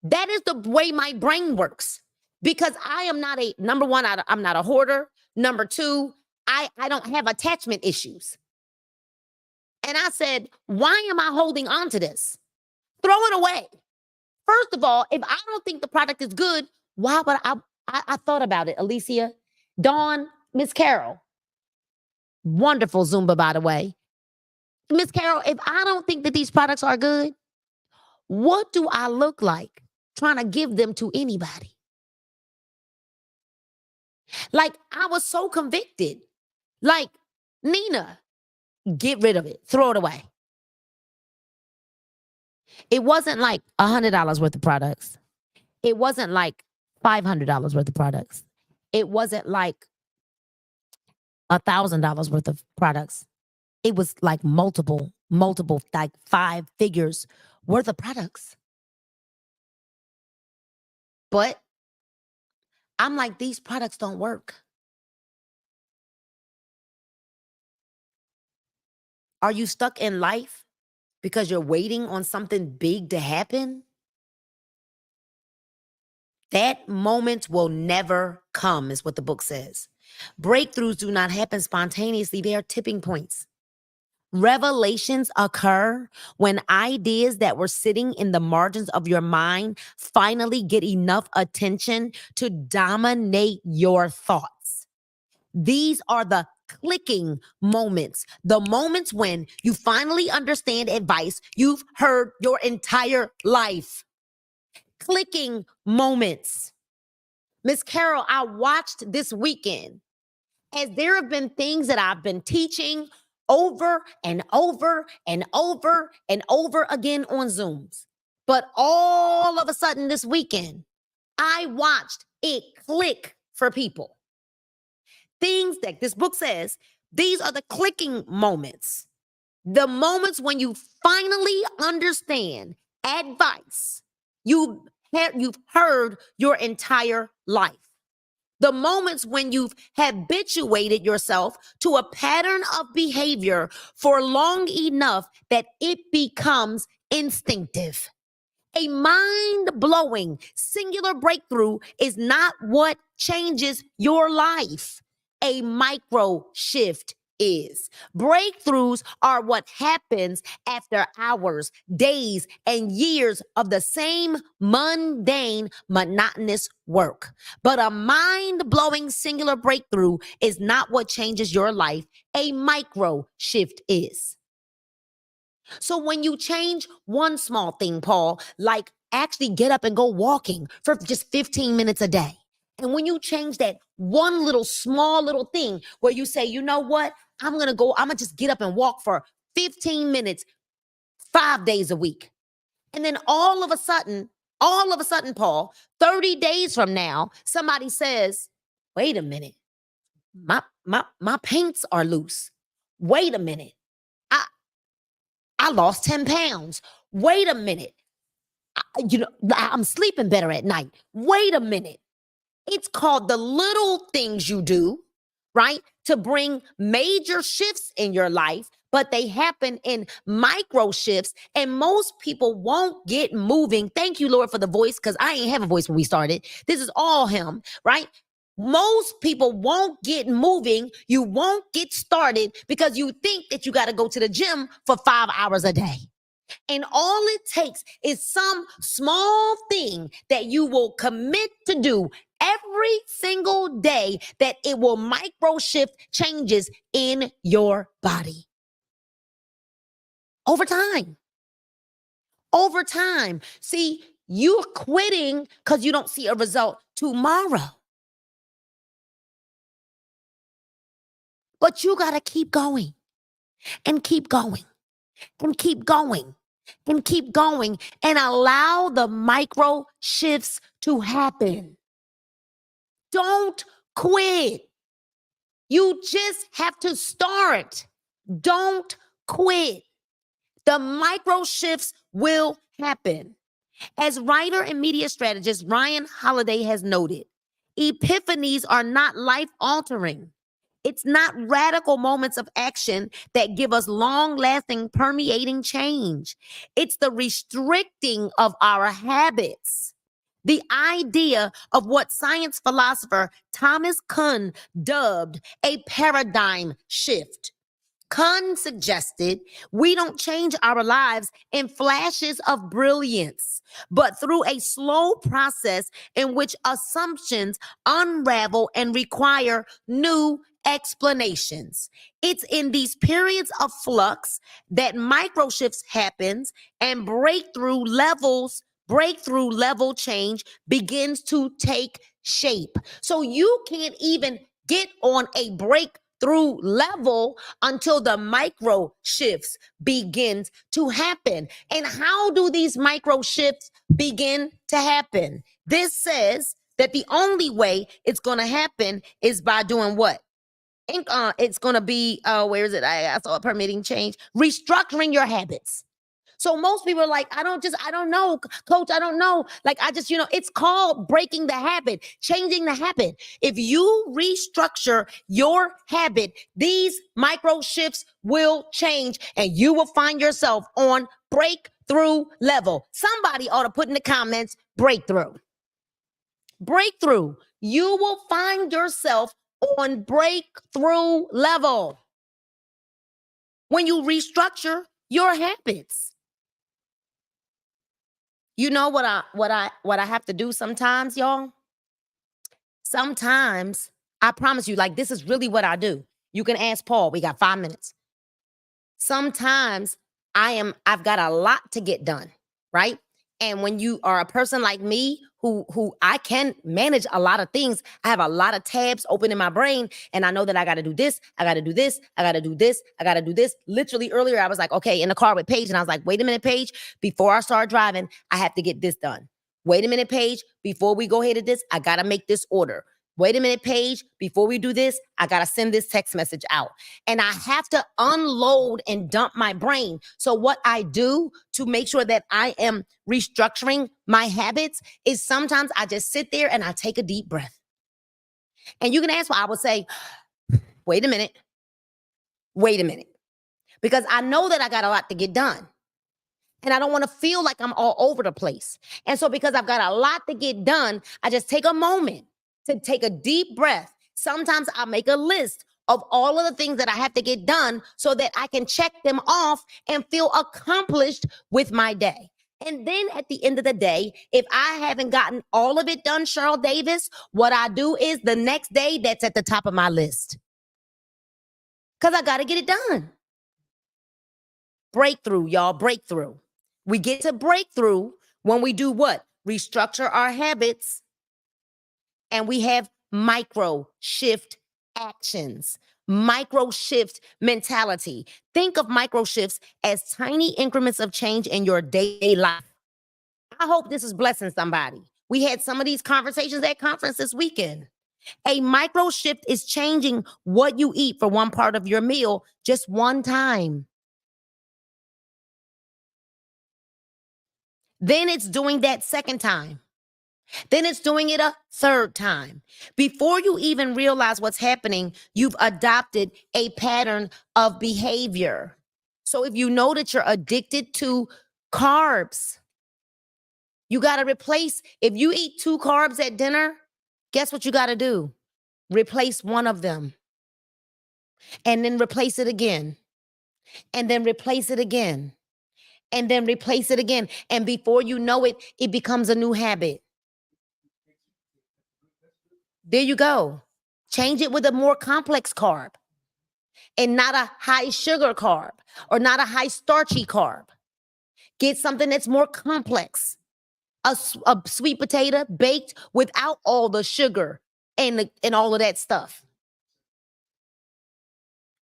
that is the way my brain works because I am not number one, I'm not a hoarder. Number two, I don't have attachment issues. And I said, why am I holding on to this? Throw it away. First of all, if I don't think the product is good, why would I thought about it, Alicia, Dawn, Miss Carol. Wonderful Zumba, by the way. Miss Carol, if I don't think that these products are good, what do I look like trying to give them to anybody? Like, I was so convicted. Like, Nina, get rid of it. Throw it away. It wasn't like $100 worth of products. It wasn't like $500 worth of products. It wasn't like $1,000 worth of products. It was like multiple, like 5 figures worth of products. But I'm like, these products don't work. Are you stuck in life because you're waiting on something big to happen? That moment will never come, is what the book says. Breakthroughs do not happen spontaneously. They are tipping points. Revelations occur when ideas that were sitting in the margins of your mind finally get enough attention to dominate your thoughts. These are the clicking moments, the moments when you finally understand advice you've heard your entire life. Clicking moments. Miss Carol, I watched this weekend as there have been things that I've been teaching over and over and over and over again on Zooms. But all of a sudden this weekend, I watched it click for people. Things that this book says, these are the clicking moments. The moments when you finally understand advice you've heard your entire life. The moments when you've habituated yourself to a pattern of behavior for long enough that it becomes instinctive. A mind blowing singular breakthrough is not what changes your life. A micro shift is. Breakthroughs are what happens after hours, days, and years of the same mundane, monotonous work. But a mind blowing singular breakthrough is not what changes your life. A micro shift is. So when you change one small thing, Paul, like actually get up and go walking for just 15 minutes a day. And when you change that one little small little thing where you say, you know what, I'm going to just get up and walk for 15 minutes, 5 days a week. And then all of a sudden, Paul, 30 days from now, somebody says, wait a minute, my paints are loose. Wait a minute. I lost 10 pounds. Wait a minute. I'm sleeping better at night. Wait a minute. It's called the little things you do, right? To bring major shifts in your life, but they happen in micro shifts, and most people won't get moving. Thank you, Lord, for the voice, because I ain't have a voice when we started. This is all him, right? Most people won't get moving. You won't get started because you think that you got to go to the gym for 5 hours a day. And all it takes is some small thing that you will commit to do every single day that it will micro shift changes in your body. Over time. Over time. See, you're quitting because you don't see a result tomorrow. But you got to keep going and keep going and keep going and keep going and allow the micro shifts to happen. Don't quit. You just have to start. Don't quit. The micro shifts will happen. As writer and media strategist Ryan Holiday has noted, epiphanies are not life-altering. It's not radical moments of action that give us long-lasting, permeating change. It's the restricting of our habits. The idea of what science philosopher Thomas Kuhn dubbed a paradigm shift. Kuhn suggested we don't change our lives in flashes of brilliance, but through a slow process in which assumptions unravel and require new explanations. It's in these periods of flux that micro shifts happens and breakthrough level change begins to take shape. So you can't even get on a breakthrough level until the micro shifts begins to happen. And how do these micro shifts begin to happen? This says that the only way it's going to happen is by doing what? It's going to be, where is it? I saw a permitting change. Restructuring your habits. So most people are like, I don't know, coach, I don't know. Like, it's called breaking the habit, changing the habit. If you restructure your habit, these micro shifts will change and you will find yourself on breakthrough level. Somebody ought to put in the comments, breakthrough. Breakthrough. You will find yourself on breakthrough level when you restructure your habits. You know what I have to do sometimes, y'all? Sometimes, I promise you, like, this is really what I do. You can ask Paul. We got 5 minutes. Sometimes I've got a lot to get done, right? And when you are a person like me who I can manage a lot of things, I have a lot of tabs open in my brain, and I know that I got to do this, I got to do this, I got to do this, I got to do this. Literally earlier I was like, okay, in the car with Paige, and I was like, wait a minute, Paige, before I start driving, I have to get this done. Wait a minute, Paige, before we go ahead to this, I got to make this order. Wait a minute, Paige, before we do this, I got to send this text message out. And I have to unload and dump my brain. So what I do to make sure that I am restructuring my habits is sometimes I just sit there and I take a deep breath. And you can ask why. I would say, wait a minute. Wait a minute. Because I know that I got a lot to get done. And I don't want to feel like I'm all over the place. And so because I've got a lot to get done, I just take a moment to take a deep breath. Sometimes I make a list of all of the things that I have to get done so that I can check them off and feel accomplished with my day. And then at the end of the day, if I haven't gotten all of it done, Cheryl Davis, what I do is the next day, that's at the top of my list. Because I got to get it done. Breakthrough, y'all, breakthrough. We get to breakthrough when we do what? Restructure our habits. And we have micro shift actions, micro shift mentality. Think of micro shifts as tiny increments of change in your daily life. I hope this is blessing somebody. We had some of these conversations at conference this weekend. A micro shift is changing what you eat for one part of your meal just one time. Then it's doing that second time. Then it's doing it a third time. Before you even realize what's happening, you've adopted a pattern of behavior. So if you know that you're addicted to carbs, you got to replace, if you eat 2 carbs at dinner, guess what you got to do? Replace one of them. And then replace it again. And then replace it again. And then replace it again. And before you know it, it becomes a new habit. There you go. Change it with a more complex carb and not a high sugar carb or not a high starchy carb. Get something that's more complex. A sweet potato baked without all the sugar and all of that stuff.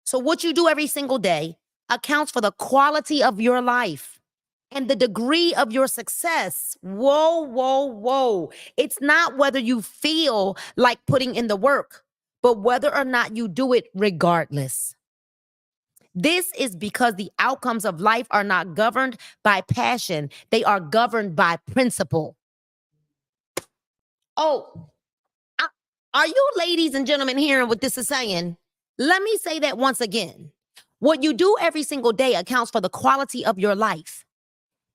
So what you do every single day accounts for the quality of your life and the degree of your success. Whoa, whoa, whoa. It's not whether you feel like putting in the work, but whether or not you do it regardless. This is because the outcomes of life are not governed by passion. They are governed by principle. Oh, are you ladies and gentlemen hearing what this is saying? Let me say that once again. What you do every single day accounts for the quality of your life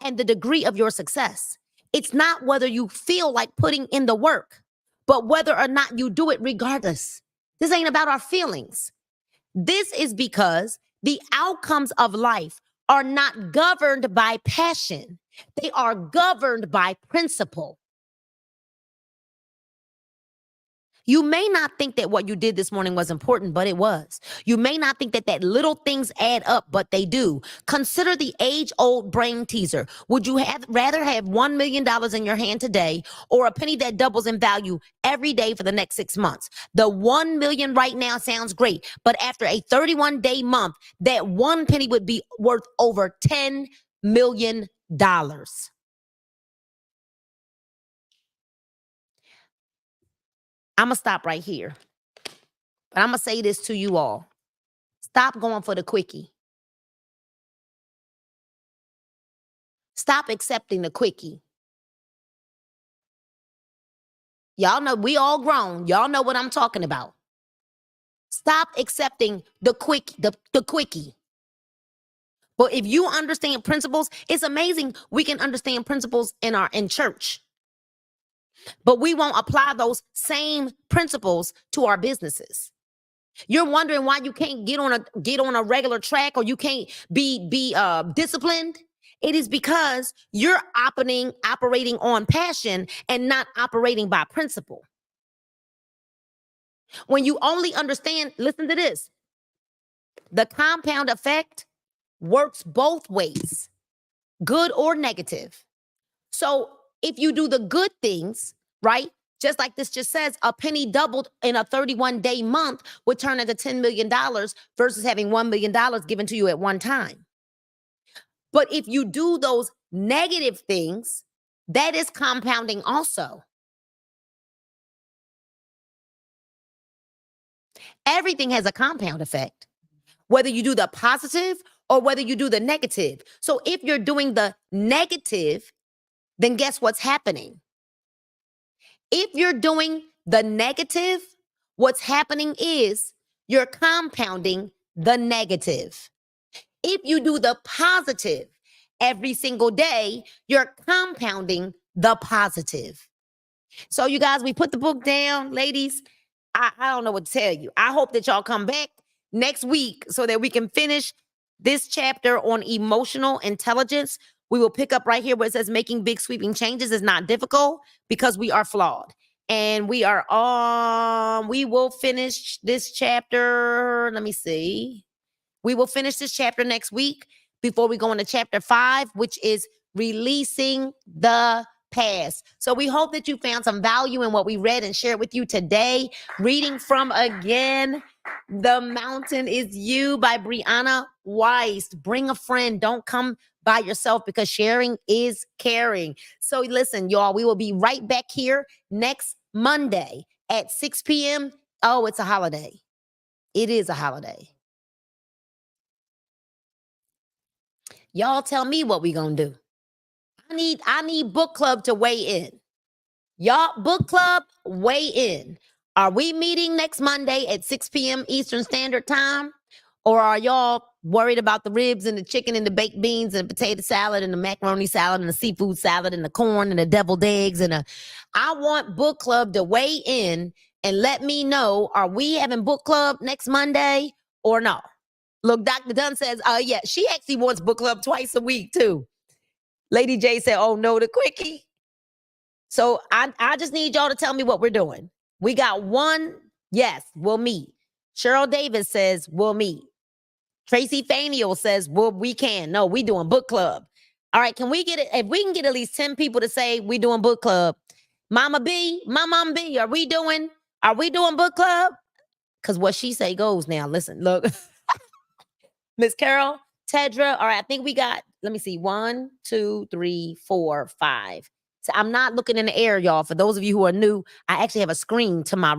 and the degree of your success. It's not whether you feel like putting in the work, but whether or not you do it regardless. This ain't about our feelings. This is because the outcomes of life are not governed by passion. They are governed by principle. You may not think that what you did this morning was important, but it was. You may not think that little things add up, but they do. Consider the age-old brain teaser. Would you rather have $1 million in your hand today or a penny that doubles in value every day for the next 6 months? The 1 million right now sounds great, but after a 31-day month, that one penny would be worth over $10 million. I'm going to stop right here. But I'm going to say this to you all. Stop going for the quickie. Stop accepting the quickie. Y'all know we all grown. Y'all know what I'm talking about. Stop accepting the quickie. But if you understand principles, it's amazing we can understand principles in church. But we won't apply those same principles to our businesses. You're wondering why you can't get on a regular track or you can't be disciplined. It is because you're operating on passion and not operating by principle. When you only understand, listen to this, the compound effect works both ways, good or negative. So if you do the good things, right? Just like this just says, a penny doubled in a 31-day month would turn into $10 million versus having $1 million given to you at one time. But if you do those negative things, that is compounding also. Everything has a compound effect, whether you do the positive or whether you do the negative. So if you're doing the negative, then guess what's happening? If you're doing the negative, what's happening is you're compounding the negative. If you do the positive every single day, you're compounding the positive. So, you guys, we put the book down, ladies. I don't know what to tell you. I hope that y'all come back next week so that we can finish this chapter on emotional intelligence. We will pick up right here where it says making big sweeping changes is not difficult because we are flawed. And we will finish this chapter. Let me see. We will finish this chapter next week before we go into chapter 5, which is releasing the past. So we hope that you found some value in what we read and shared with you today. Reading from again, The Mountain Is You by Brianna Weiss. Bring a friend. Don't come by yourself because sharing is caring. So listen, y'all, we will be right back here next Monday at 6 p.m. Oh, it's a holiday. It is a holiday. Y'all tell me what we gonna do. I need book club to weigh in. Y'all, book club, weigh in. Are we meeting next Monday at 6 p.m. Eastern Standard Time? Or are y'all worried about the ribs and the chicken and the baked beans and the potato salad and the macaroni salad and the seafood salad and the corn and the deviled eggs? I want book club to weigh in and let me know, are we having book club next Monday or no? Look, Dr. Dunn says, yeah, she actually wants book club twice a week too. Lady J said, oh no, the quickie. So I just need y'all to tell me what we're doing. We got one. Yes, we'll meet. Cheryl Davis says, we'll meet. Tracy Faniel says, well, we can. No, we doing book club. All right, can we get it? If we can get at least 10 people to say we doing book club. Mama B, my mom B, are we doing book club? Because what she say goes now. Listen, look. Miss Carol, Tedra. All right, I think we got, let me see, 1, 2, 3, 4, 5. So I'm not looking in the air, y'all. For those of you who are new, I actually have a screen to my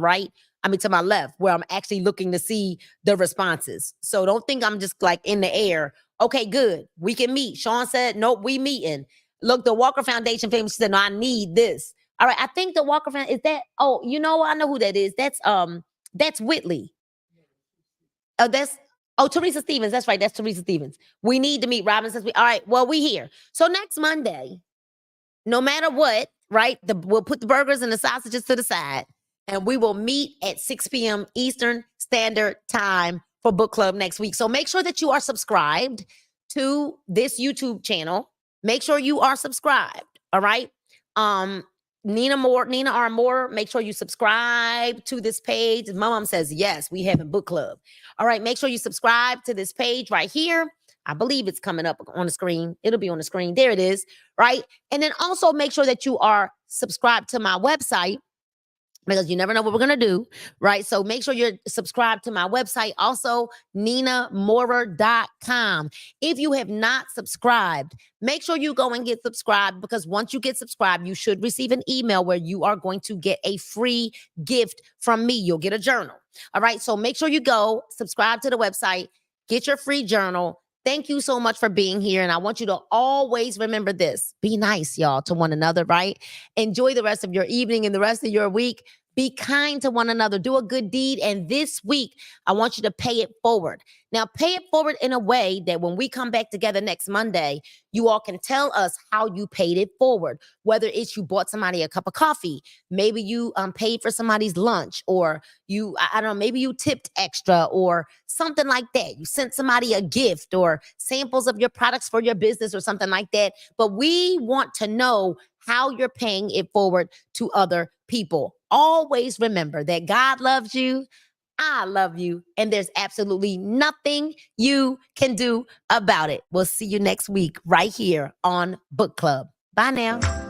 to my left, where I'm actually looking to see the responses. So don't think I'm just like in the air. Okay, good. We can meet. Sean said, nope, we meeting. Look, the Walker Foundation family said, no, I need this. All right, I think the Walker Foundation, is that, oh, you know, I know who that is. That's Whitley. Oh, Teresa Stevens. That's right. That's Teresa Stevens. We need to meet. Robin says, all right, well, we here. So next Monday, no matter what, right? We'll put the burgers and the sausages to the side, and we will meet at 6 p.m. Eastern Standard Time for book club next week. So make sure that you are subscribed to this YouTube channel. Make sure you are subscribed. All right. Nina R. Moore, make sure you subscribe to this page. My mom says, yes, we have a book club. All right, make sure you subscribe to this page right here. I believe it's coming up on the screen. It'll be on the screen. There it is, right? And then also make sure that you are subscribed to my website, because you never know what we're going to do, right? So make sure you're subscribed to my website, also ninamorer.com. If you have not subscribed, make sure you go and get subscribed, because once you get subscribed, you should receive an email where you are going to get a free gift from me. You'll get a journal. All right. So make sure you go subscribe to the website, get your free journal. Thank you so much for being here. And I want you to always remember this. Be nice, y'all, to one another, right? Enjoy the rest of your evening and the rest of your week. Be kind to one another. Do a good deed. And this week, I want you to pay it forward. Now, pay it forward in a way that when we come back together next Monday, you all can tell us how you paid it forward. Whether it's you bought somebody a cup of coffee, maybe you paid for somebody's lunch, or I don't know, maybe you tipped extra or something like that. You sent somebody a gift or samples of your products for your business or something like that. But we want to know how you're paying it forward to other people. Always remember that God loves you, I love you, and there's absolutely nothing you can do about it. We'll see you next week right here on Book Club. Bye now.